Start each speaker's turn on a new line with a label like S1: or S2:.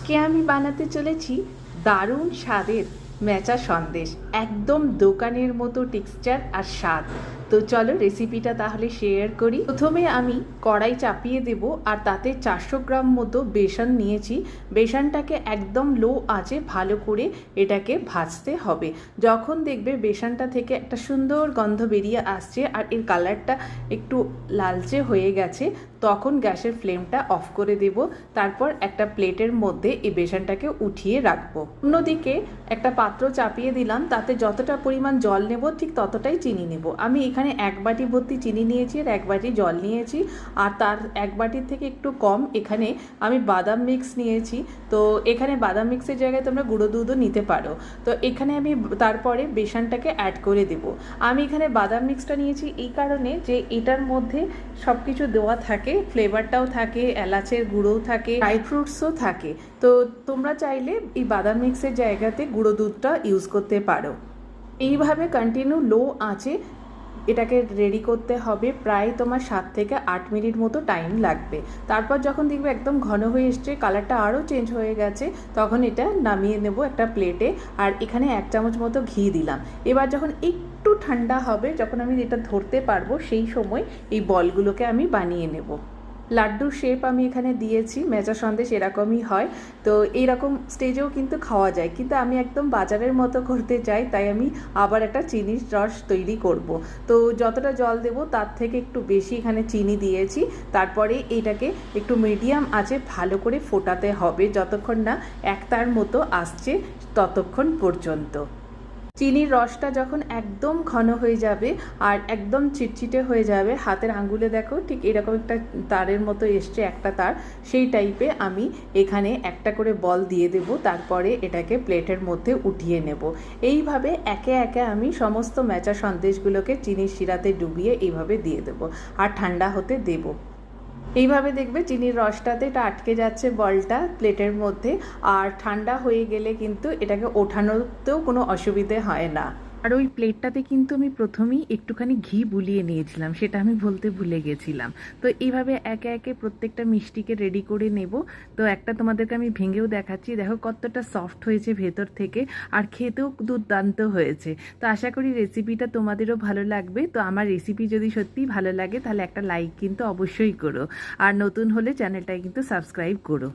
S1: আজকে আমি বানাতে চলেছি দারুণ স্বাদের মেচা সন্দেশ, একদম দোকানের মতো টেক্সচার আর স্বাদ। তো চলো রেসিপিটা তাহলে শেয়ার করি। প্রথমে আমি কড়াই চাপিয়ে দেব আর তাতে 400 গ্রাম মতো বেসন নিয়েছি। বেসনটাকে একদম লো আঁচে ভালো করে এটাকে ভাজতে হবে। যখন দেখবে বেসনটা থেকে একটা সুন্দর গন্ধ বেরিয়ে আসছে আর এর কালারটা একটু লালচে হয়ে গেছে, তখন গ্যাসের ফ্লেমটা অফ করে দেব। তারপর একটা প্লেটের মধ্যে এই বেসনটাকে উঠিয়ে রাখবো। অন্যদিকে একটা পাত্র চাপিয়ে দিলাম, তাতে যতটা পরিমাণ জল নেব ঠিক ততটাই চিনি নেব। আমি এখানে 1 বাটি ভর্তি চিনি নিয়েছি আর 1 বাটি জল নিয়েছি, আর তার 1 বাটির থেকে একটু কম এখানে আমি বাদাম মিক্স নিয়েছি। তো এখানে বাদাম মিক্সের জায়গায় তোমরা গুঁড়ো দুধও নিতে পারো। তো এখানে আমি তারপরে বেসনটাকে অ্যাড করে দেব। আমি এখানে বাদাম মিক্সটা নিয়েছি এই কারণে যে এটার মধ্যে সব কিছু দেওয়া থাকে, ফ্লেভারটাও থাকে, এলাচের গুঁড়োও থাকে, ড্রাই ফ্রুটসও থাকে। তো তোমরা চাইলে এই বাদাম মিক্সের জায়গাতে গুঁড়ো দুধটা ইউজ করতে পারো। এইভাবে কন্টিনিউ লো আঁচে এটাকে রেডি করতে হবে। প্রায় তোমার 7 থেকে 8 মিনিট মতো টাইম লাগবে। তারপর যখন দেখবে একদম ঘন হয়ে এসছে, কালারটা আরও চেঞ্জ হয়ে গেছে, তখন এটা নামিয়ে নেব একটা প্লেটে। আর এখানে 1 চামচ মতো ঘি দিলাম। এবার যখন একটু ঠান্ডা হবে, যখন আমি এটা ধরতে পারবো, সেই সময় এই বলগুলোকে আমি বানিয়ে নেব। লাড্ডুর শেপ আমি এখানে দিয়েছি। মেচা সন্দেশ এরকমই হয়। তো এইরকম স্টেজেও কিন্তু খাওয়া যায়, কিন্তু আমি একদম বাজারের মতো করতে চাই, তাই আমি আবার একটা চিনির রস তৈরি করব। তো যতটা জল দেব তার থেকে একটু বেশি এখানে চিনি দিয়েছি। তারপরে এটাকে একটু মিডিয়াম আঁচে ভালো করে ফোটাতে হবে, যতক্ষণ না একতার মতো আসছে ততক্ষণ পর্যন্ত। চিনির রসটা যখন একদম ঘন হয়ে যাবে আর একদম চিটচিটে হয়ে যাবে, হাতের আঙ্গুলে দেখো ঠিক এরকম একটা তারের মতো এসছে, একটা তার, সেই টাইপে আমি এখানে একটা করে বল দিয়ে দেব। তারপরে এটাকে প্লেটের মধ্যে উঠিয়ে নেব। এইভাবে একে একে আমি সমস্ত মেচা সন্দেশগুলোকে চিনির শিরাতে ডুবিয়ে এইভাবে দিয়ে দেব আর ঠান্ডা হতে দেব। এইভাবে দেখবে চিনির রসটাতে এটা আটকে যাচ্ছে বলটা প্লেটের মধ্যে, আর ঠান্ডা হয়ে গেলে কিন্তু এটাকে ওঠানোতেও কোনো অসুবিধে হয় না। আর ওই প্লেটটাতে কিন্তু আমি প্রথমেই একটুখানি ঘি বুলিয়ে নিয়েছিলাম, সেটা আমি বলতে ভুলে গেছিলাম। তো এইভাবে একে একে প্রত্যেকটা মিষ্টিকে রেডি করে নেব। তো একটা তোমাদেরকে আমি ভেঙেও দেখাচ্ছি, দেখো কতটা সফট হয়েছে ভেতর থেকে, আর খেতেও দুর্দান্ত হয়েছে। তো আশা করি রেসিপিটা তোমাদেরও ভালো লাগবে। তো আমার রেসিপি যদি সত্যিই ভালো লাগে তাহলে একটা লাইক কিন্তু অবশ্যই করো, আর নতুন হলে চ্যানেলটাকে কিন্তু সাবস্ক্রাইব করো।